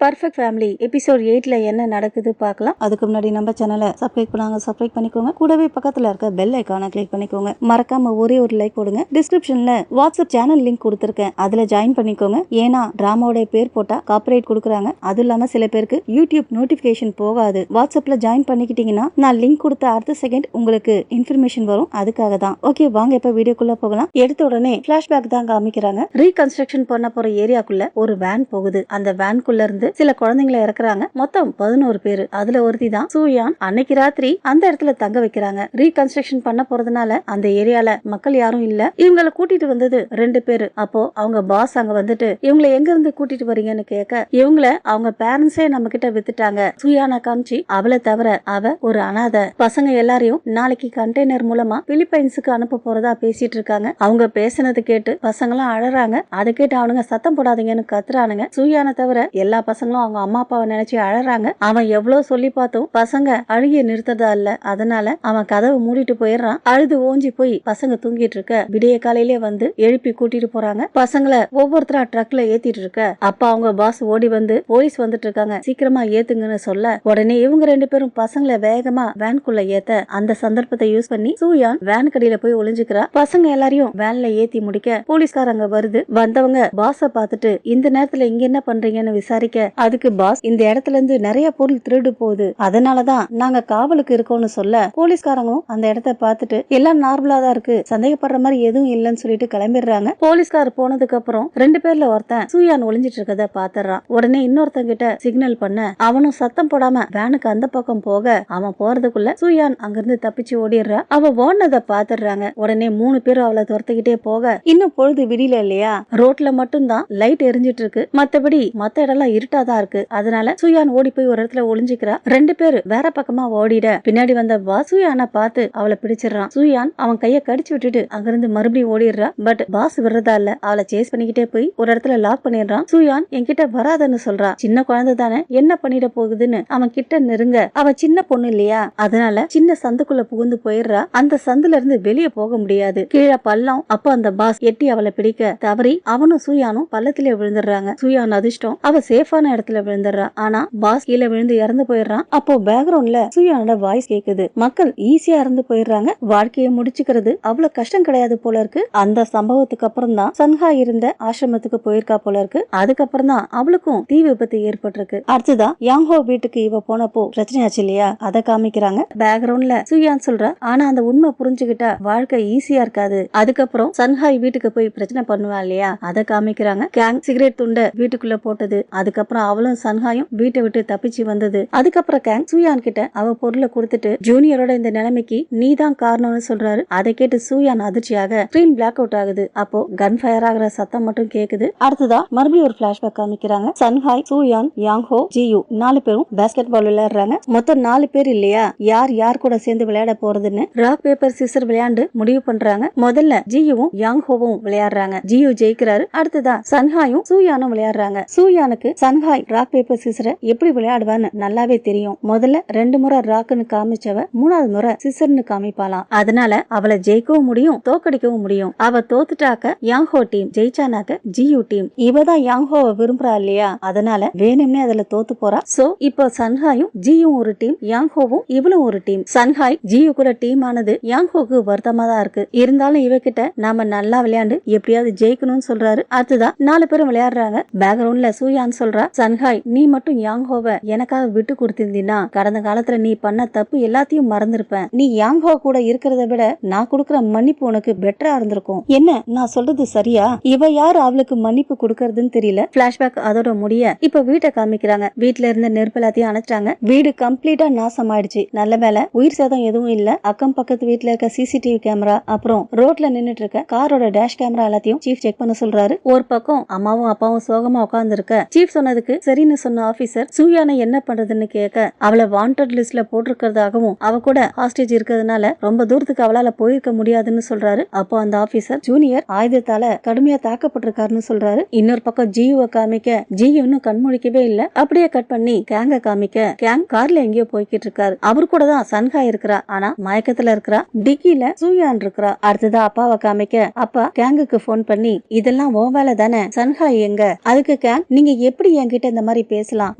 Perfect family episode 8ல என்ன நடக்குது பார்க்கலாம். அதுக்கு முன்னாடி நம்ம சேனலை சப்ஸ்கிரைப் பண்ணாங்க, சப்ஸ்கிரைப் பண்ணிக்கோங்க. கூடவே பக்கத்துல இருக்க பெல் ஐகானை கிளிக் பண்ணிக்கோங்க. மறக்காம ஒரே ஒரு லைக் போடுங்க. டிஸ்கிரிப்ஷன்ல வாட்ஸ்அப் சேனல் லிங்க் கொடுத்துருக்கேன், அதுல ஜாயின் பண்ணிக்கோங்க. ஏன்னா டிராமாவோட பேர் போட்டா காப்பிரைட் கொடுக்குறாங்க. அதுவும் இல்லாம சில பேருக்கு யூடியூப் நோட்டிபிகேஷன் போகாது. வாட்ஸ்அப்ல ஜாயின் பண்ணிக்கிட்டீங்கன்னா நான் லிங்க் கொடுத்த அடுத்த செகண்ட் உங்களுக்கு இன்ஃபர்மேஷன் வரும். அதுக்காக தான். ஓகே, வாங்க இப்ப வீடியோக்குள்ள போகலாம். எடுத்த உடனே பிளாஷ்பேக் தான் காமிக்கிறாங்க. ரீகன்ஸ்ட்ரக்ஷன் பண்ண போற ஏரியாக்குள்ள ஒரு வேன் போகுது. அந்த வேன்குள்ள இருந்து சில குழந்தைங்களை இறக்குறாங்க. மொத்தம் 11 பேரு. அதுல ஒருத்தி தான் சூயான். அன்னைக்கு ராத்திரி அந்த இடத்துல தங்க வைக்கிறாங்க. ரீகன்ஸ்ட்ரக்ஷன் பண்ண போறதுனால அந்த ஏரியால மக்கள் யாரும் இல்ல. இவங்களை கூட்டிட்டு வந்தது 2 பேரு. அப்போ அவங்க பாஸ் அங்க வந்துட்டு இவங்களை எங்க இருந்து கூட்டிட்டு வரீங்கன்னு கேட்க, இவங்கள அவங்க பேரண்ட்ஸே நம்ம கிட்ட வித்துட்டாங்க. சூயானா காமிச்சு அவளை தவிர அவ ஒரு அனாதை. பசங்க எல்லாரையும் நாளைக்கு கண்டெய்னர் மூலமா பிலிப்பைன்ஸுக்கு அனுப்ப போறதா பேசிட்டு இருக்காங்க. அவங்க பேசினது கேட்டு பசங்களாம் அழறாங்க. அதை கேட்டு அவனுங்க சத்தம் போடாதீங்கன்னு கத்துறானுங்க. சூயான தவிர எல்லா பசங்களும் அவங்க அம்மா அப்பாவை நினைச்சு அழறாங்க. அவன் எவ்வளவு சொல்லி பார்த்தோம் பசங்க அழுகிய நிறுத்ததா இல்ல. அதனால அவன் கதவை மூடிட்டு போயிடுறான். அழுது ஓஞ்சி போய் பசங்க தூங்கிட்டு இருக்க விடிய காலையிலே வந்து எழுப்பி கூட்டிட்டு போறாங்க. பசங்களை ஒவ்வொருத்தரா ட்ரக்ல ஏத்திட்டு இருக்க அப்ப அவங்க பாஸ் ஓடி வந்து போலீஸ் வந்துட்டு இருக்காங்க, சீக்கிரமா ஏத்துங்கன்னு சொல்ல உடனே இவங்க 2 பேரும் பசங்களை வேகமா வேன்குள்ள ஏத்த அந்த சந்தர்ப்பத்தை யூஸ் பண்ணி சூயான் வேன் கடியில போய் ஒளிஞ்சுக்கிறா. பசங்க எல்லாரையும் வேன்ல ஏத்தி முடிக்க போலீஸ்காரங்க வருது. வந்தவங்க பாஸ பாத்துட்டு இந்த நேரத்துல இங்க என்ன பண்றீங்கன்னு விசாரிக்க, அதுக்கு பாஸ் இந்த இடத்துல இருந்து நிறைய பொருள் திருடு போகுது, அதனாலதான் நாங்க காவலுக்கு இருக்கோம்னு சொல்ல போலீஸ்காரங்களும் அந்த இடத்த பார்த்துட்டு எல்லாம் நார்மலா தான் இருக்கு, சந்தேகப்படுற மாதிரி எதுவும் இல்லைன்னு சொல்லிட்டு கிளம்பிடுறாங்க. போலீஸ்கார் போனதுக்கு அப்புறம் 2 பேர்ல ஒருத்தன் சூயான் ஒளிஞ்சிட்டு இருக்கத பாத்துறான். உடனே இன்னொருத்தன் கிட்ட சிக்னல் பண்ண அவனும் சத்தம் போடாம வேனுக்கு அந்த பக்கம் போக அவன் போறதுக்குள்ள சூயான் அங்கிருந்து தப்பிச்சு ஓடிடுறா. அவ ஓடினதை பாத்துடுறாங்க. உடனே 3 பேரும் அவளை துரத்துக்கிட்டே போக இன்னும் பொழுது விடியல இல்லையா, ரோட்ல மட்டும் தான் லைட் எரிஞ்சிட்டு இருக்கு, மத்தபடி மத்த இடம்லாம் இருட்டாதான் இருக்கு. அதனால சூயான் ஓடி போய் ஒரு இடத்துல ஒளிஞ்சுக்கிறா. 2 பேரு வேற பக்கமா ஓடிட பின்னாடி வந்த பாஸ் சூயானை பார்த்து அவளை பிடிச்சிடறான். சூயான் அவன் கைய கடிச்சு விட்டுட்டு அங்கிருந்து மறுபடியும் ஓடிடுறா. பட் பாஸ் விடுறதா இல்ல, அவளை சேஸ் பண்ணிக்கிட்டே போய் ஒரு இடத்துல லாக் பண்ணிடுறான். சூயான் என்கிட்ட வராதன்னு சொல்றா. சின்ன குழந்தை தானே, என்ன பண்ணிட போகுதுன்னு அவன் கிட்ட நெருங்க அவ சின்ன பொண்ணு இல்லையா, அதனால சின்ன சந்துக்குள்ள புகுந்து போயிடுறா. அந்த சந்துல இருந்து வெளியே போக முடியாது, கீழே பள்ளம். அப்ப அந்த பாஸ் எட்டி அவளை பிடிக்க தவறி அவனும் சூயானும் பள்ளத்திலே விழுந்துடுறாங்க. சூயான் அதிர்ஷ்டம், அவ சேஃபான இடத்துல விழுந்துடுறா. ஆனா பாஸ் கீழே விழுந்து இறந்து போயிடுறான். அப்போ பேக்ரவுண்ட்ல சூயானோட வாய்ஸ் கேக்குது. மக்கள் ஈஸியா இறந்து போயிடுறாங்க, வாழ்க்கையை முடிச்சுக்கிறது அவ்வளவு கஷ்டம் கிடையாது போல இருக்கு. அந்த சம்பவத்துக்கு அப்புறம் தான் சன்ஹா இருந்த ஆசிரமத்துக்கு போயிருக்கா போல இருக்கு. அதுக்கப்புறம் தான் அவளுக்கும் தீ விபத்து ஏற்பட்டிருக்கு. அடுத்ததான் யாங்ஹோ வீட்டுக்கு இவ போனப்போ பிரச்சனை ஆச்சு இல்லையா, அதை காமிக்கிறாங்க. பேக்ரவுண்ட்ல சூயான் சொல்றா, ஆனா அந்த உண்மை புரிஞ்சுக்கிட்டா வாழ்க்கை ஈஸியா இருக்காது. அதுக்கப்புறம் சன்ஹாய் வீட்டுக்கு போய் பிரச்சனை பண்ணுவா இல்லையா, அதை காமிக்கிறாங்க. கேங் சிகரெட் துண்டை வீட்டுக்குள்ள போட்டது. அதுக்கப்புறம் அவளும் சன்ஹாயும் வீட்டை விட்டு தப்பிச்சு வந்தது. அதுக்கப்புறம் கேங் சூயான் கிட்ட அவ பொருளை கொடுத்துட்டு ஜூனியரோட இந்த நிலைமைக்கு நீ தான் காரணம்னு சொல்றாரு. அதை கேட்டு சூயான் அதிர்ச்சியாக ஸ்கிரீன் பிளாக் அவுட் ஆகுது. அப்போ கன் ஃபயர் ஆகிற சத்தம் மட்டும் கேக்குது. அடுத்ததா மறுபடியும் ஒரு பிளாஷ்பேக் காமிக்கிறாங்க. சன்ஹாய், சூயான், யாங்ஹோ, ஜியூ 4 பேரும் பாஸ்கெட் பால் விளையாடுறாங்க. மொத்தம் 4 பேர் இல்லையா, யார் யார் கூட சேர்ந்து விளையாட போறதுன்னு ராக் பேப்பர் சிசர் விளையாண்டு முடிவு பண்றாங்க. முதல்ல ஜியூவும் யாங்ஹோவும் விளையாடுறாங்க. ஜியூ ஜெயிக்கிறாரு. அடுத்ததா சன்ஹாயும் சூயானும் விளையாடுறாங்க. சூயானுக்கு சன்ஹாய் ராக் பேப்பர் சிசரை எப்படி விளையாடுவான்னு நல்லாவே தெரியும். முதல்ல 2 முறை ராக்குன்னு காமிச்சவ 3வது முறை சிசர்னு காமிப்பாளாம். அதனால அவளை ஜெயிக்கவும் முடியும், தோக்கடிக்கவும் முடியும். அவ தோத்துட்டாக்க யாங்ஹோ டீம், ஜெயிச்சானாக்க ஜியூ டீம். இவதான் யாங்ஹோவை விரும்புறா இல்லையா, அதனால வேணும்னே அதுல தோத்து போறா. சோ இப்போ சன்ஹாயும் ஜியும் ஒரு டீம், யாங்ஹோவும் இவளும் ஒரு டீம். சன்ஹாய் ஜியூ கூட டீம் ஆனது யாங்ஹோக்கு வருத்தமா தான் இருக்கு. இருந்தாலும் இவகிட்ட நாம நல்லா விளையாண்டு எப்படியாவது ஜெயிக்கணும்னு சொல்றாரு. அடுத்ததான் 4 பேரும் விளையாடுறாங்க. பேக்ரவுண்ட்ல சூயான் சொல்றா, சன்ஹாய் நீ மட்டும் யாங்ஹோவை எனக்காக விட்டு கொடுத்திருந்தீனா கடந்த காலத்துல நீ பண்ண தப்பு எல்லாத்தையும் மறந்திருப்பேன். நீ யாங்ஹோ கூட இருக்கிறத விட நான் கொடுக்கற மன்னிப்பு உனக்கு பெட்டரா இருந்திருக்கும். என்ன நான் சொல்றது சரியா? இவ யாரு அவளுக்கு மன்னிப்பு கொடுக்கறதுன்னு தெரியல. பிளாஷ்பேக் அதோட முடிய இப்ப வீட்டை காமிக்கிறாங்க. வீட்டுல இருந்த நெருப்பு எல்லாத்தையும் அணைச்சிட்டாங்க. வீடு கம்ப்ளீட்டா நாசம் ஆயிடுச்சு. நல்ல வேலை உயிர் சேதம் எதுவும் இல்ல. அக்கம் பக்கத்து வீட்டுல இருக்க சிசிடிவி கேமரா, அப்புறம் ரோட்ல நின்னுட்டு இருக்க காரோட டேஷ் கேமரா எல்லாத்தையும் சீஃப் செக் பண்ண சொல்றாரு. ஒரு பக்கம் அம்மாவும் அப்பாவும் சோகமா உட்கார்ந்து இருக்க சீஃப் சொன்னதுக்கு சரின்னு சொன்ன ஆபீசர் சூயானை என்ன பண்றதுன்னு கேட்க அவளை வாண்டட் லிஸ்ட்ல போட்டிருக்கிறதாகவும் அவ கூட ஹாஸ்டேஜ் இருக்கிறதுனால ரொம்ப தூரத்துக்கு அவளால போயிருக்க முடியாதுன்னு சொல்றாரு. அப்போ அந்த ஆபீசர் ஜூனியர் ஆயுதத்தால கடுமையா தாக்கப்பட்டிருக்காருன்னு சொல்றாரு. இன்னொரு பக்கம் ஜியூவை காமிக்க ஜியூ இன்னும் கண்மொழிக்கவே இல்ல. அப்படியே கட் பண்ணி கேங்க காமிக்க கேங் கார்ல எங்கேயோ போய்கிட்டு இருக்காரு. அவரு கூட தான் சன்ஹா இருக்கிறா, ஆனா மயக்கத்துல இருக்கிறா. டிக்கில சூயான் இருக்கிறா. அடுத்ததா அப்பாவை காமிக்க அப்பா கேங்குக்கு போன் பண்ணி இதெல்லாம் ஓ வேலை தானே, சன்ஹா எங்க? அதுக்கு கேங் நீங்க எப்படி என் என்கிட்ட இந்த மாதிரி பேசலாம்?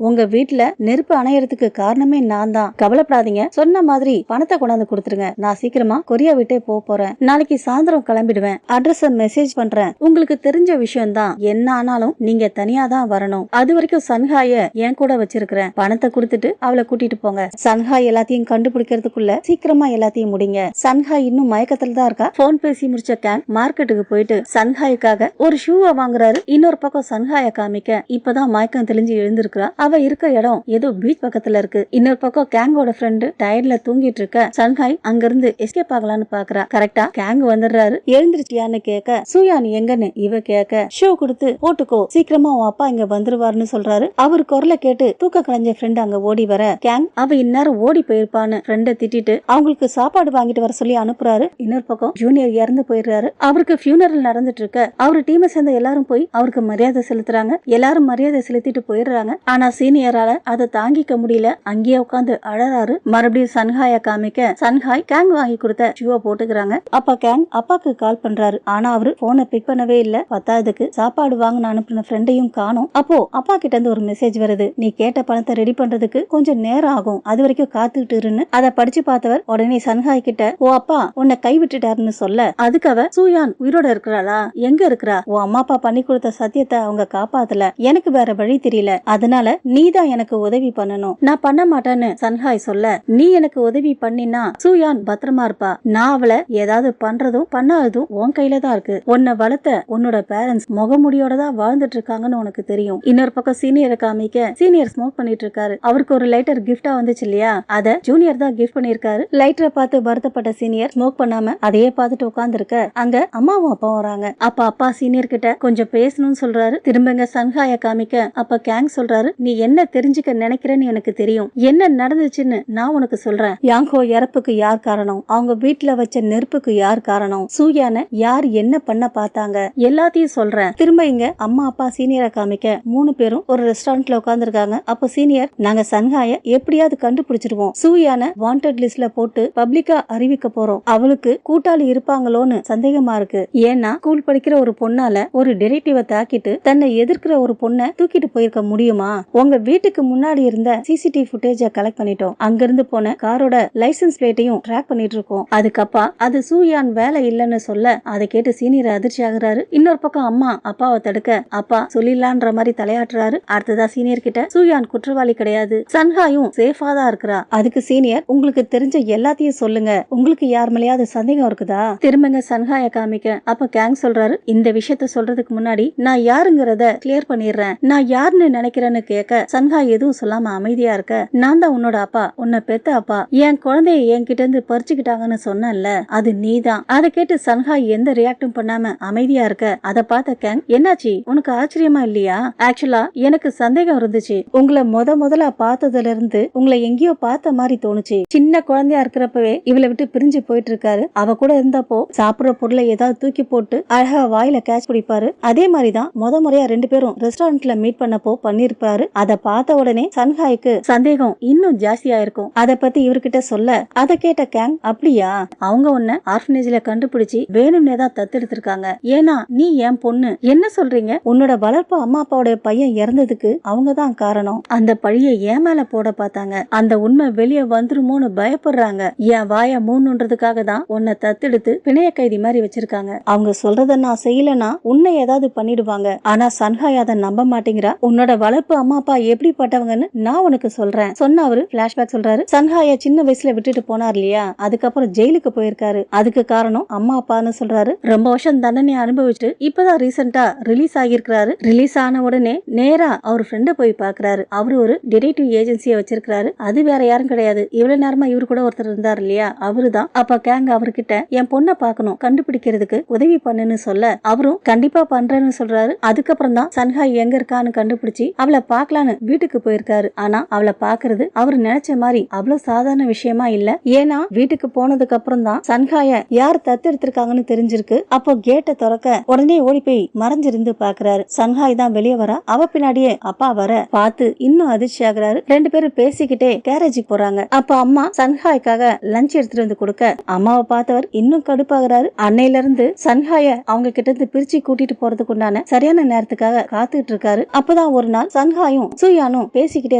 உங்க வீட்டுல நெருப்பு அணையறதுக்கு காரணமே நான் தான். கவலைப்படாதீங்க, சொன்ன மாதிரி பணத்தை கொண்டாந்து கொடுத்துருங்க. நான் சீக்கிரமா கொரியா விட்டே போறேன். நாளைக்கு சாயந்தரம் கிளம்பிடுவேன். அட்ரஸ் மெசேஜ் பண்றேன். உங்களுக்கு தெரிஞ்ச விஷயம் தான், என்ன ஆனாலும் நீங்க தனியா தான் வரணும். அது வரைக்கும் சன்ஹாய என் கூட வச்சிருக்கிறேன். பணத்தை கொடுத்துட்டு அவளை கூட்டிட்டு போங்க. சன்ஹாய் எல்லாத்தையும் கண்டுபிடிக்கிறதுக்குள்ள சீக்கிரமா எல்லாத்தையும் முடிங்க. சன்ஹாய் இன்னும் மயக்கத்துல தான் இருக்கா. போன் பேசி முடிச்ச கேங் மார்க்கெட்டுக்கு போயிட்டு சன்ஹாய்க்காக ஒரு ஷூவை வாங்குறாரு. இன்னொரு பக்கம் சன்ஹாய காமிக்க இப்பதான் மயக்கம் தெளிஞ்சு எழுந்திருக்கிறா. அவ இருக்க இடம் ஏதோ பீச் பக்கத்துல இருக்கு. இன்னொரு பக்கம் கேங்கோட ஃப்ரெண்டு டயர்ல தூங்கிட்டு இருக்க சன்ஹாய் அங்கிருந்து எஸ்கேப் ஆகலான்னு பாக்குறா. கரெக்டா கேங் வந்துடுறாரு. எழுந்திருச்சியான்னு கேட்க சூயான் எங்கன்னு இவ கேட்க ஷூ கொடுத்து போட்டுக்கோ, சீக்கிரமா உன் அப்பா இங்க வந்துருவாருன்னு சொல்றாரு. அவர் குரலை கேட்டு தூக்க கலைஞ்ச ஃப்ரெண்ட் அங்க ஓடி வர கேங் அவ இந்நேரம் ஓடி போயிருப்பான்னு ஃப்ரெண்ட திட்டிட்டு அவங்களுக்கு சாப்பாடு வாங்கிட்டு வர சொல்லி அனுப்புறாரு. இன்னொரு பக்கம் ஜூனியர் இறந்து போயிடுறாரு. அவருக்கு ஃபியூனரல் நடந்துட்டு இருக்க அவரு டீமை சேர்ந்த எல்லாரும் போய் அவருக்கு மரியாதை செலுத்துறாங்க. எல்லாரும் மரியாதை செலுத்திட்டு போயிடுறாங்க. ஆனா சீனியரால அதை தாங்கிக்க முடியல. அங்கேயே உட்காந்து அழறாரு. மறுபடியும் சன்ஹாய காமிக்க சன்ஹாய் கேங் வாங்கி கொடுத்த ஷூவை போட்டுக்கிறாங்க. அப்ப கேங் அப்பாக்கு கால் பண்றாரு. ஆனா அவரு போனை பிக் பண்ணவே இல்ல. பத்தாவதுக்கு சாப்பாடு வாங்க அனுப்பின ஃப்ரெண்டையும் காணோம். அப்போ அப்பா கிட்ட இருந்து ஒரு மெசேஜ் வருது. நீ கேட்ட பணத்தை ரெடி பண்றதுக்கு கொஞ்சம் நேரம் ஆகும், அது வரைக்கும் காத்துக்கிட்டு இருன்னு. அதை படிச்சு பார்த்தவர் உடனே சன்ஹாய் கிட்ட ஓ அப்பா உன்னை கை விட்டுட்டாருன்னு சொல்ல அதுக்கு அவ சூயான் உயிரோட இருக்கிறாளா, எங்க இருக்கிறா, உன் அம்மா அப்பா பண்ணி கொடுத்த சத்தியத்தை அவங்க காப்பாத்தல, எனக்கு வேற வழி தெரியல, அதனால நீ தான் எனக்கு உதவி பண்ணணும், நான் பண்ண மாட்டேன்னு சன்ஹாய் சொல்ல நீ எனக்கு உதவி பண்ணினா சூயான் பத்திரமா இருப்பா, நான் அவளை ஏதாவது பண்றதும் பண்ணாததும் உன் கையில தான் இருக்கு, உன்னை வளர்த்த உன்னோட பேரண்ட்ஸ் முகமுடியோட தான் வாழ்ந்துட்டு இருக்காங்கன்னு உனக்கு தெரியும். இன்னொரு பக்கம் சீனியரை காமிக்க சீனியர் ஸ்மோக் பண்ணிட்டு இருக்காரு. அவருக்கு ஒரு லைட்டர் கிஃப்டா வந்துச்சு இல்லையா, அத ஜூனியர் தான் கிஃப்ட் பண்ணிருக்காரு. லைட்டரை பார்த்து வருத்தப்பட்ட சீனியர் ஸ்மோக் பண்ணாம அதையே பார்த்துட்டு உட்கார்ந்து இருக்க அங்க அம்மாவும் அப்பா வராங்க. அப்ப அப்பா சீனியர் கிட்ட கொஞ்சம் பேசணும்னு சொல்றாரு. திரும்பங்க சன்ஹாய காமிக்க அப்ப கேங் சொல்றாரு நீ என்ன தெரிஞ்சுக்க நினைக்கிறேன்னு எனக்கு தெரியும், என்ன நடந்துச்சுன்னு நான் உனக்கு சொல்றேன். யாங்கோ இறப்புக்கு யார் காரணம், அவங்க வீட்டுல வச்ச நெருப்புக்கு யார் காரணம், சூயான யார் என்ன பண்ண பார்த்தாங்க, எல்லாத்தையும் சொல்றேன். திரும்ப இங்க அம்மா அப்பா சீனியரை காமிக்க 3 பேரும் ஒரு ரெஸ்டாரண்ட்ல உட்கார்ந்து இருக்காங்க. அப்ப சீனியர் நாங்க சன்ஹாய எப்படியாவது கண்டுபிடிச்சிருவோம், சூயான வாண்டட் லிஸ்ட்ல போட்டு பப்ளிக்கா அறிவிக்க போறோம், அவளுக்கு கூட்டாளி இருப்பாங்களோன்னு சந்தேகமா இருக்கு, ஏன்னா ஸ்கூல் படிக்கிற ஒரு பொண்ணால ஒரு டிடெக்டிவை தாக்கிட்டு தன்னை எதிர்க்கிற ஒரு பொண்ணை தூக்கிட்டு போயிருக்க முடியுமா, உங்க வீட்டுக்கு முன்னாடி இருந்த சிசிடிவி ஃபுட்டேஜ கலெக்ட் பண்ணிட்டோம், அங்கிருந்து போன காரோட லைசன்ஸ் பிளேட்டையும் ட்ராக் பண்ணிட்டு இருக்கோம், அதுக்கப்பா அது சூயான் வேலை இல்லைன்னு சொல்ல அதை கேட்டு சீனியர் அதிர்ச்சி ஆகுறாரு. இன்னொரு பக்கம் அம்மா அப்பாவை தடுக்க அப்பா சொல்லிடலான்ற மாதிரி தலையாட்டுறாரு. அடுத்ததா சீனியர் கிட்ட சூயான் குற்றவாளி கிடையாது, சன்ஹாயும் சேஃபா தான் இருக்கிறா, அதுக்கு சீனியர் உங்களுக்கு தெரிஞ்ச எல்லாத்தையும் சொல்லுங்க, உங்களுக்கு யார் மேலேயாவது சந்தேகம் இருக்குதா. திரும்பங்க சன்ஹாய காமிக்க அப்ப கேங் சொல்றாரு இந்த விஷயத்த சொல்றதுக்கு முன்னாடி நான் யாருங்கிறத கிளியர் பண்ணிடுறேன், நான் யாருன்னு நினைக்கிறேன்னு கேட்க சன்ஹாய் எதுவும் சொல்லாம அமைதியா இருக்க நான் தான் உன்னோட அப்பா, உன்னை பெத்த அப்பா, என் குழந்தைய என்கிட்ட இருந்து பறிச்சுக்கிட்டாங்கன்னு சொன்னல அது நீதான். அதை கேட்டு சன்ஹாய் எந்த ரியாக்டும் பண்ணாம அமைதியா இருக்க அதை பார்த்த கேங் என்னாச்சு உனக்கு ஆச்சரியமா இல்லையா, ஆக்சுவலா எனக்கு சந்தேகம் இருந்துச்சு, உங்களை முதல்ல பார்த்ததுல இருந்து உங்களை எங்கேயோ பார்த்த மாதிரி தோணுச்சு, சின்ன குழந்தையா இருக்கிறப்பவே இவளை விட்டு பிரிஞ்சு போயிட்டு இருக்காரு, அவ கூட இருந்தப்போ சாப்பிடுற பொருளை ஏதாவது தூக்கி போட்டு அழகா வாயில கேட்ச் பிடிப்பாரு, அதே மாதிரிதான் முறையா 2 பேரும் ரெஸ்டாரண்ட்ல மீட் பண்ணப்போ பண்ணிருப்பாரு. அதை பார்த்த உடனே சன்ஹாய்க்கு சந்தேகம் இன்னும் ஜாஸ்தியா இருக்கும். அதை பத்தி இவர்கிட்ட சொல்ல அதை கேட்ட கேங் அப்படியா, அவங்க உன்னை ஆர்ஃபனேஜ்ல கண்டுபிடிச்சு வேணும்னே தான் தத்தெடுத்திருக்காங்க, ஏன்னா நீ என் பொண்ணு, என்ன சொல்றீங்க, உன்னோட வளர்ப்பு அம்மா அப்பாவோட பையன் இறந்ததுக்கு அவங்க தான் காரணம், அந்த பழிய என் மேல போட பார்த்தாங்க, அந்த உண்மை வெளியே வந்துருமோன்னு பயப்படுறாங்க, என் வாய மூணுன்றதுக்காக தான் உன்னை தத்தெடுத்து பிணைய கைதி மாதிரி வச்சிருக்காங்க, அவங்க சொல்றத நான் செய்யலனா உன்னை ஏதாவது பண்ணிடுவாங்க, ஆனா சன்ஹாய் அதை நம்ப மாட்டேங்கிறா, உன்னோட வளர்ப்பு அம்மா அப்பா எப்படிப்பட்டவங்கன்னு நான் உனக்கு சொல்றேன் சொன்ன அவரு பிளாஷ்பேக் சொல்றாரு. சன்ஹாய சின்ன வயசுல விட்டுட்டு போனார் இல்லையா, அதுக்கப்புறம் ஜெயிலுக்கு போயிருக்காரு, அதுக்கு காரணம் அம்மா அப்பான்னு சொல்றாரு. ரொம்ப வருஷம் தண்டனை அனுபவிச்சுட்டு இப்பதான் ரீசெண்டா ரிலீஸ் ஆகியிருக்கிறாரு. ரிலீஸ் ஆன உடனே நேரா அவர் ஃப்ரெண்ட போய் பாக்குறாரு. அவரு ஒரு டிடெக்டிவ் ஏஜென்சியை வச்சிருக்காரு, அது வேற யாரும் கிடையாது, இவ்வளவு நேரமா இவரு கூட ஒருத்தர் இருந்தார் இல்லையா அவருதான். அப்ப கேங் அவர்கிட்ட என் பொண்ணை பாக்கணும், கண்டுபிடிக்கிறதுக்கு உதவி பண்ணுன்னு சொல்ல அவரும் கண்டிப்பா பண்றேன்னு சொல்றாரு. அதுக்கப்புறம் தான் சன்ஹாய் எங்க இருக்கான்னு கண்டுபிடிச்சு அவளை பாக்கலான்னு வீட்டுக்கு போயிருக்காரு. ஆனா அவளை பாக்குறது அவரு நினைச்ச மாதிரி அவ்வளவு சாதாரண விஷயமா இல்ல, ஏன்னா வீட்டுக்கு போனதுக்கு அப்புறம் தான் சன்ஹாய யார் தத்தெடுத்திருக்காங்கன்னு தெரிஞ்சிருக்கு. அப்போ கேட்டை திறக்க உடனே ஓடி போய் மறைஞ்சிருந்து பாக்குறாரு. சன்ஹாய் தான் வெளியே வர, அவ பின்னாடியே அப்பா வர பார்த்து இன்னும் அதிர்ச்சி ஆகுறாரு. 2 பேரும் பேசிக்கிட்டே கேரேஜுக்கு போறாங்க. அப்ப அம்மா சன்ஹாய்க்காக லஞ்ச் எடுத்துட்டு வந்து கொடுக்க அம்மாவை பார்த்தவர் இன்னும் கடுப்பாகிறாரு. அன்னையில இருந்து சன்ஹாய அவங்க கிட்ட இருந்து பிரிச்சு கூட்டிட்டு போறதுக்கு உண்டான சரியான நேரத்துக்காக காத்துட்டு இருக்காரு. அப்பதான் அப்பதான் ஒரு நாள் சன்ஹாயும் சூயானும் பேசிக்கிட்டே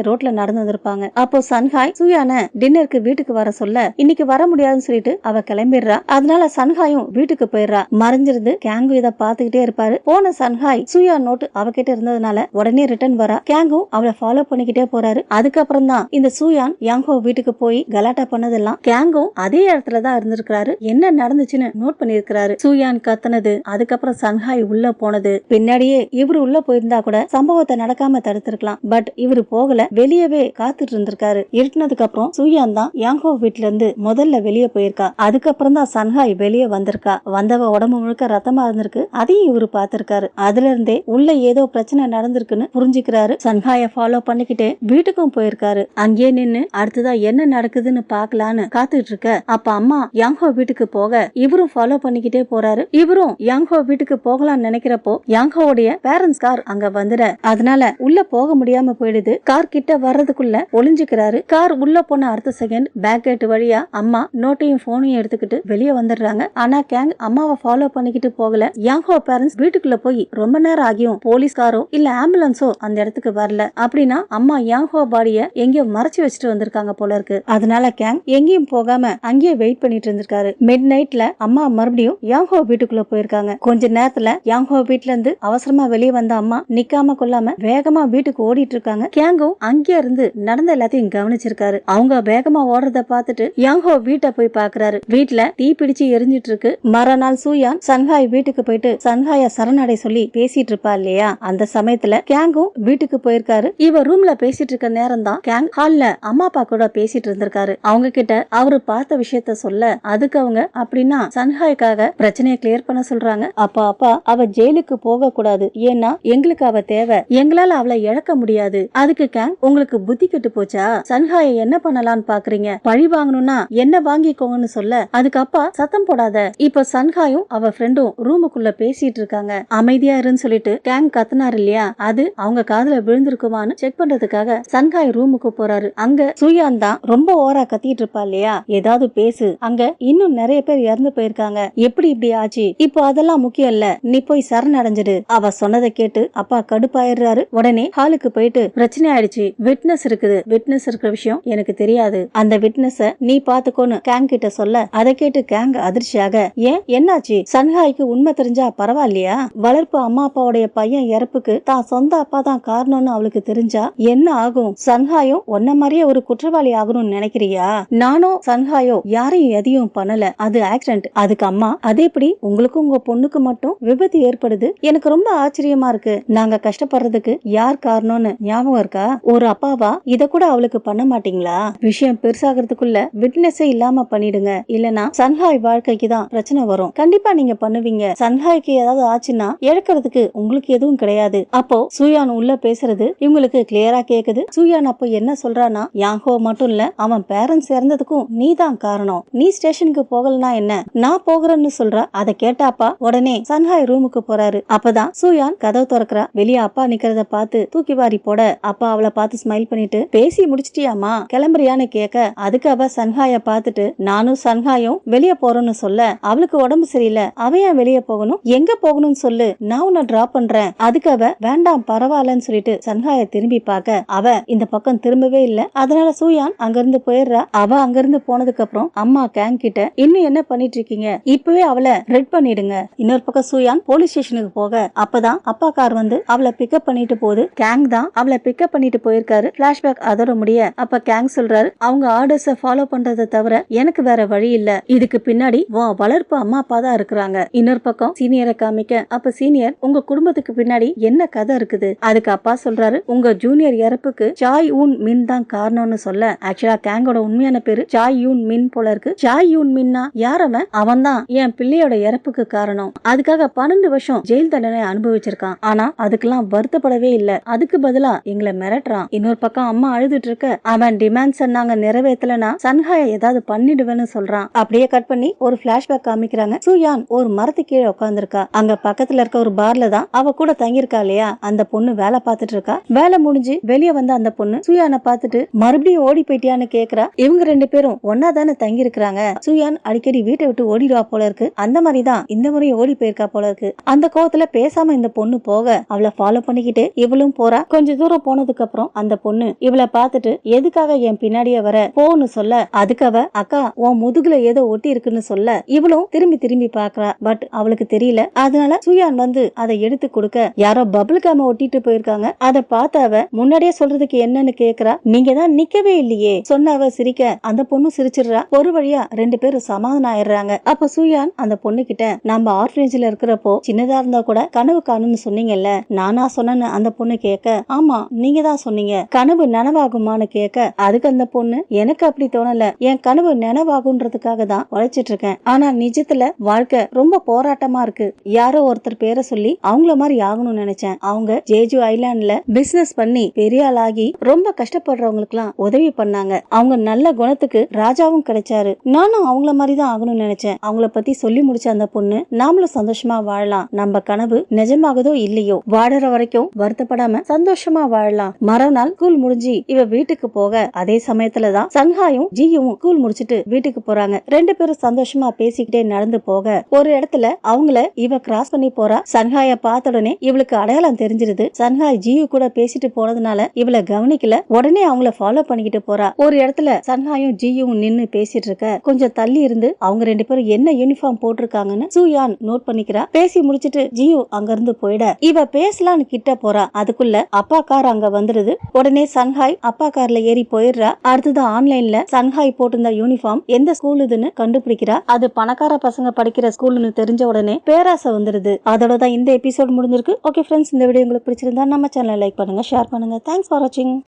ரோட்ல நடந்து வந்திருப்பாங்க. அப்போ சன்ஹாய் சூயான டின்னருக்கு வீட்டுக்கு வர சொல்ல இன்னைக்கு வர முடியாதுன்னு சொல்லிட்டு அவ கிளம்பிடுறா. அதனால சன்ஹாயும் வீட்டுக்கு போயிடுறா. மறைஞ்சிருந்து கேங்கு இதை பாத்துக்கிட்டே இருப்பாரு. போன சன்ஹாய் சூயா நோட்டு அவகிட்ட இருந்ததுனால உடனே ரிட்டர்ன் வரா. கேங்கும் அவளை ஃபாலோ பண்ணிக்கிட்டே போறாரு. அதுக்கப்புறம் தான் இந்த சூயான் யாங்கோ வீட்டுக்கு போய் கலாட்டா பண்ணதெல்லாம் கேங்கும் அதே இடத்துலதான் இருந்திருக்காரு. என்ன நடந்துச்சுன்னு நோட் பண்ணிருக்காரு. சூயான் கத்துனது, அதுக்கப்புறம் சன்ஹாய் உள்ள போனது, பின்னாடியே இவரு உள்ள போயிருந்தா கூட சம்பவத்தை நடக்காம தடுத்திருக்கலாம். பட் இவரு போகல, வெளியவே காத்துட்டு இருந்திருக்காரு. இருட்டினதுக்கு அப்புறம் சூயான் தான் யாங்கோ வீட்டுல இருந்து முதல்ல வெளியே போயிருக்கா. அதுக்கப்புறம் தான் சன்ஹாய் வெளியே வந்திருக்கா. வந்தவ உடம்பு முழுக்க ரத்தமா இருந்திருக்கு. அதையும் இவரு பாத்திருக்காரு. அதுல இருந்தே உள்ள ஏதோ பிரச்சனை நடந்திருக்குன்னு புரிஞ்சுக்கிறாரு. சன்ஹாய ஃபாலோ பண்ணிக்கிட்டே வீட்டுக்கும் போயிருக்காரு. அங்கேயே நின்னு அடுத்ததா என்ன நடக்குதுன்னு பாக்கலான்னு காத்துட்டு இருக்க அப்ப அம்மா யாங்கோ வீட்டுக்கு போக இவரும் ஃபாலோ பண்ணிக்கிட்டே போறாரு. இவரும் யாங்கோ வீட்டுக்கு போகலாம்னு நினைக்கிறப்போ யாங்கோவுடைய பேரண்ட்ஸ் கார் அங்க வந்துட அதனால உள்ள போக முடியாம போயிடுது. கார் கிட்ட வர்றதுக்குள்ள ஒளிஞ்சுக்கிறாரு. கார் உள்ள போன அடுத்த செகண்ட் பேக் கேட் வழியா அம்மா நோட்டையும் போனையும் எடுத்துக்கிட்டு வெளியே வந்துடுறாங்க. ஆனா கேங் அம்மாவை ஃபாலோ பண்ணிக்கிட்டு போகல. யாங்கோ பேரண்ட்ஸ் வீட்டுக்குள்ள போய் ரொம்ப நேரம் ஆகியும் போலீஸ்காரோ இல்ல ஆம்புலன்ஸோ அந்த இடத்துக்கு வரல. அப்படின்னா அம்மா யாங்கோ பாடிய எங்கேயோ மறைச்சு வச்சுட்டு வந்திருக்காங்க போல இருக்கு. அதனால கேங் எங்கேயும் போகாம அங்கேயே வெயிட் பண்ணிட்டு இருந்திருக்காரு. மிட் நைட்ல அம்மா மறுபடியும் யாங்கோ வீட்டுக்குள்ள போயிருக்காங்க. கொஞ்ச நேரத்துல யாங்கோ வீட்டுல இருந்து அவசரமா வெளியே வந்த அம்மா நிக்காம கொள்ளாம வேகமா வீட்டுக்கு ஓடிட்டு இருக்காங்க. கேங்கும் அங்கே இருந்து நடந்த எல்லாத்தையும் கவனிச்சிருக்காரு. அவங்க வேகமா ஓடுறத பார்த்துட்டு யாங்கோ வீட்டை போய் பாக்குறாரு. வீட்டுல தீ பிடிச்சு எரிஞ்சிட்டு இருக்கு. மறுநாள் சூயான் சன்ஹாய் வீட்டுக்கு போயிட்டு சன்ஹாய சரணடை சொல்லி பேசிட்டு இருப்பா இல்லையா, அந்த சமயத்துல கேங்கும் வீட்டுக்கு போயிருக்காரு. இவ ரூம்ல பேசிட்டு இருக்க நேரம் தான் கேங் ஹால்ல அம்மா அப்பா கூட பேசிட்டு இருந்திருக்காரு. அவங்க கிட்ட அவரு பார்த்த விஷயத்த சொல்ல அதுக்கு அவங்க அப்படின்னா சன்ஹாய்க்காக பிரச்சனையை கிளியர் பண்ண சொல்றாங்க. அப்பா அவ ஜெயிலுக்கு போக கூடாது, ஏன்னா எங்களுக்கு அவ தேவை, எங்களால அவளை இழக்க முடியாது. அதுக்கு கேங் உங்களுக்கு புத்தி கெட்டு போச்சா, சன்ஹாய என்ன பண்ணலாம்னு பாக்குறீங்க, பழி வாங்கணும்னா என்ன வாங்கிக்கோங்கன்னு சொல்ல அதுக்கு அப்பா சத்தம் போடாத, இப்ப சன்ஹாயும் அவ ஃப்ரெண்டும் ரூமுக்குள்ள பேசிட்டு இருக்காங்க, அமைதியா இருன்னு சொல்லிட்டு கேங் கத்துனாரு இல்லையா, அது அவங்க காதுல விழுந்திருக்குமான்னு செக் பண்றதுக்காக சன்ஹாய் ரூமுக்கு போறாரு. அங்க சூயான் தான் ரொம்ப ஓரா கத்திட்டு இருப்பா இல்லையா, ஏதாவது பேசு, அங்க இன்னும் நிறைய பேர் இறந்து போயிருக்காங்க, எப்படி இப்படி ஆச்சு, இப்போ அதெல்லாம் முக்கியம் இல்ல, நீ போய் சரணடைஞ்சிடு. அவ சொன்னதை கேட்டு அப்பா கடுப்பாயிடுறாரு. உடனே ஹாலுக்கு போயிட்டு பிரச்சனை ஆயிடுச்சு, விட்னஸ் இருக்குது, விட்னஸ் இருக்கிற விஷயம் எனக்கு தெரியாது, அந்த விட்னஸ நீ பாத்துக்கோன்னு கேங் கிட்ட சொல்ல அதை கேட்டு கேங் அதிர்ச்சியாக, ஏன் என்னாச்சு, சன்ஹாய்க்கு உண்மை தெரிஞ்சா பரவாயில்லையா, வளர்ப்பு அம்மா அப்பாவுடைய பையன் இறப்புக்கு தான் சொந்த அப்பா தான் காரணம்னு அவளுக்கு தெரிஞ்சா என்ன ஆகும், சன்ஹாயும் ஒன்ன மாதிரியே ஒரு குற்றவாளி ஆகணும்னு நினைக்கிறியா, நானும் சன்ஹாயோ யாரையும் எதையும் பண்ணல, அது ஆக்சிடென்ட். அதுக்கு அம்மா அதே எப்படி உங்களுக்கும் உங்க பொண்ணுக்கு மட்டும் விபத்து ஏற்படுது, எனக்கு ரொம்ப ஆச்சரியமா இருக்கு, நாங்க கஷ்டப்படுறதுக்கு யார் காரணம்னு ஞாபகம் இருக்கா, ஒரு அப்பாவா இத கூட அவளுக்கு பண்ண மாட்டீங்களா, விஷயம் பெருசாகிறதுக்குள்ள விட்னஸே இல்லாம பண்ணிடுங்க, இல்லனா சன்ஹாய் வாழ்க்கைக்கு தான் பிரச்சனை வரும், கண்டிப்பா நீங்க பண்ணுவீங்க, சன்ஹாய்க்கு ஏதாவது ஆச்சுன்னா இழக்கிறதுக்கு உங்களுக்கு எதுவும் கிடையாது. அப்போ சூயான் உள்ள பேசுறது இவங்களுக்கு கிளியரா கேக்குது. சூயான் அப்போ என்ன சொல்றானா, யாங்கோ மட்டும் இல்ல அவன் பேரண்ட்ஸ் இறந்ததுக்கும் நீ தான் காரணம், நீ ஸ்டேஷனுக்கு போகலனா என்ன, நான் போகிறேன்னு சொல்றா. அதை கேட்டாப்பா உடனே சன்ஹாய் ரூமுக்கு போறாரு. அப்பதான் சூயான் கதவு திறக்கிறா. வெளியே அப்பா நிக்கிறத பார்த்து தூக்கி வாரி போட அப்பா அவளை பார்த்து ஸ்மைல் பண்ணிட்டு பேசி முடிச்சிட்டியாமா கிளம்புறியான்னு கேட்க அதுக்கு அவ சன்ஹாய பார்த்துட்டு நானும் சன்ஹாயும் வெளியே போறோம்னு சொல்ல அவளுக்கு உடம்பு சரியில்லை, அவ ஏன் வெளியே போகணும், எங்க போகணும்னு சொல்லு, நான் உன்னை டிராப் பண்றேன். அதுக்கு அவ வேண்டாம் பரவாயில்லன்னு சொல்லிட்டு சன்ஹாய திரும்பி பார்க்க அவ இந்த பக்கம் திரும்பவே இல்ல. அதனால சூயான் அங்கிருந்து போயிடுறா. அவ அங்கிருந்து போனதுக்கு அப்புறம் அம்மா கேங் கிட்ட இன்னும் என்ன பண்ணிட்டு இருக்கீங்க, இப்பவே அவளை ரெட் பண்ணிடுங்க. இன்னொரு பக்கம் சூயான் போலீஸ் ஸ்டேஷனுக்கு போக அப்பதான் அப்பா கார் வந்து அவளை பிக்கப் பண்ணிட்டு போகுது. கேங் தான் அவளை பிக்கப் பண்ணிட்டு போயிருக்காரு. பிளாஷ்பேக் அதோட முடிய அப்ப கேங் சொல்றாரு, அவங்க ஆர்டர்ஸ ஃபாலோ பண்றதை தவிர எனக்கு வேற வழி இல்ல, இதுக்கு பின்னாடி வளர்ப்பு அம்மா அப்பா தான் இருக்கிறாங்க. இன்னொரு பக்கம் சீனியரை காமிக்க அப்ப சீனியர் உங்க குடும்பத்துக்கு பின்னாடி என்ன கதை இருக்குது, அதுக்கு அப்பா சொல்றாரு உங்க ஜூனியர் இறப்புக்கு சாய் யூன் மின் தான் காரணம்னு சொல்ல ஆக்சுவலா கேங்கோட உண்மையான பேரு சாய் யூன் மின் போல இருக்கு. சாய் யூன் மின்னா யாரவன், அவன் தான் என் பிள்ளையோட இறப்புக்கு காரணம், அதுக்காக 12 வருஷம் ஜெயில் தண்டனை அனுபவிச்சிருக்கான், ஆனா அதுக்கெல்லாம் வருத்தப்படவே இல்ல, அதுக்கு பதிலா எங்களை மிரட்டுறான். இன்னொரு பக்கம் அம்மா அழுதுட்டு இருக்க அவன் டிமாண்ட்ஸ் நாங்க நிறைவேற்றலனா சன்ஹாய ஏதாவது பண்ணிடுவேன்னு சொல்றான். அப்படியே கட் பண்ணி ஒரு பிளாஷ்பேக் காமிக்கிறாங்க. சூயான் ஒரு மரத்து கீழே உட்கார்ந்துருக்கா. அங்க பக்கத்துல இருக்க ஒரு பார்ல தான் அவ கூட தங்கியிருக்கா இல்லையா, அந்த பொண்ணு வேலை பார்த்துட்டு இருக்கா. வேலை முடிஞ்சு வெளியே வந்த அந்த பொண்ணு சூயானை பார்த்துட்டு மறுபடியும் ஓடி போயிட்டியான்னு கேக்குறா. இவங்க 2 பேரும் ஒன்னா தானே தங்கி இருக்கிறாங்க, சூயான் அடிக்கடி வீட்டை விட்டு ஓடிடுவா போல இருக்கு, அந்த மாதிரிதான் இந்த முறையும் ஓடி போயிருக்கா போல இருக்கு. அந்த கோவத்துல பேசாம இந்த பொண்ணு போக அவளை ஃபாலோ பண்ணிக்கிட்டே கத்திக்கிட்டு இவளும் போறா. கொஞ்ச தூரம் போனதுக்கு அப்புறம் அந்த பொண்ணு இவளை பார்த்துட்டு எதுக்காக என் பின்னாடியே வர போன்னு சொல்ல, அதுக்கு அவ அக்கா உன் முதுகுல ஏதோ ஒட்டி இருக்குன்னு சொல்ல இவளும் திரும்பி திரும்பி பாக்குறா. பட் அவளுக்கு தெரியல. அதனால சுயான் வந்து அதை எடுத்து கொடுக்க யாரோ பபிள் காம ஒட்டிட்டு போயிருக்காங்க. அதை பார்த்த அவ முன்னாடியே சொல்றதுக்கு என்னன்னு கேக்குறா. நீங்க தான் நிக்கவே இல்லையே சொன்ன அவ சிரிக்க அந்த பொண்ணு சிரிச்சிடுறா. ஒரு வழியா ரெண்டு பேரும் சமாதானம் ஆயிடுறாங்க. அப்ப சுயான் அந்த பொண்ணு கிட்ட நம்ம ஆர்ஃபனேஜ்ல இருக்கிறப்போ சின்னதா இருந்தா கூட கனவு காணுன்னு சொன்னீங்கல்ல, நானா சொன்னேன்னு அந்த பொண்ணு கேட்க, ஆமா நீங்க தான் சொன்னீங்க, கனவு நனவாகுமான்னு கேட்க, அதுக்கு அந்த பொண்ணு எனக்கு அப்படி தோணல, என் கனவு நனவாகுன்றதுக்காக தான் உழைச்சிட்டு இருக்கேன். ஆனா நிஜத்துல வாழ்க்கை ரொம்ப போராட்டமா இருக்கு. யாரோ ஒருத்தர் பேரை சொல்லி அவங்கள மாதிரி ஆகணும்னு நினைச்சேன். அவங்க ஜேஜு ஐலாண்ட்ல பிசினஸ் பண்ணி பெரிய ஆளாகி ரொம்ப கஷ்டப்படுறவங்களுக்கு எல்லாம் உதவி பண்ணாங்க. அவங்க நல்ல குணத்துக்கு ராஜாவும் கிடைச்சாரு. நானும் அவங்கள மாதிரி தான் ஆகணும்னு நினைச்சேன். அவங்கள பத்தி சொல்லி முடிச்ச அந்த பொண்ணு, நாமளும் சந்தோஷமா வாழலாம், நம்ம கனவு நிஜமாகதோ இல்லையோ வாடுற வரைக்கும் வருத்தப்படாம சந்தோஷமா வாழலாம். மறுநாள் ஸ்கூல் முடிஞ்சு இவ வீட்டுக்கு போக அதே சமயத்துலதான் சங்காயும் ஜியும் ஸ்கூல் முடிச்சிட்டு வீட்டுக்கு போறாங்க. ரெண்டு பேரும் சந்தோஷமா பேசிக்கிட்டே நடந்து போக ஒரு இடத்துல அவங்கள இவ கிராஸ் பண்ணி போறா. சன்ஹாய பார்த்த உடனே இவளுக்கு அடையாளம் தெரிஞ்சிருது. சன்ஹாய் ஜியு கூட பேசிட்டு போனதுனால இவளை கவனிக்கல. உடனே அவங்கள ஃபாலோ பண்ணிக்கிட்டு போறா. ஒரு இடத்துல சன்ஹாயும் ஜியும் நின்னு பேசிட்டு இருக்க கொஞ்சம் தள்ளி இருந்து அவங்க ரெண்டு பேரும் என்ன யூனிஃபார்ம் போட்டிருக்காங்கன்னு சுயான் நோட் பண்ணிக்கிறா. பேசி முடிச்சிட்டு ஜியு அங்க இருந்து போயிட இவ பேசலான்னு கிட்ட போறா. அதுக்குள்ள அப்பா கார் அங்க வந்துருது. உடனே சன்ஹாய் அப்பா கார்ல ஏறி போயிடுறா. அடுத்தது ஆன்லைன்ல சன்ஹாய் போட்டிருந்த யூனிஃபார்ம் எந்த ஸ்கூல் இதுன்னு கண்டுபிடிக்கிறா. அது பணக்கார பசங்க படிக்கிற ஸ்கூல்னு தெரிஞ்ச உடனே பேராசை வந்துருது. அதோட தான் இந்த எபிசோட் முடிஞ்சிருக்கு. ஓகே ஃப்ரெண்ட்ஸ், இந்த வீடியோ உங்களுக்கு பிடிச்சிருந்தா நம்ம சேனலை லைக் பண்ணுங்க, ஷேர் பண்ணுங்க. தேங்க்ஸ் ஃபார் வாட்சிங்.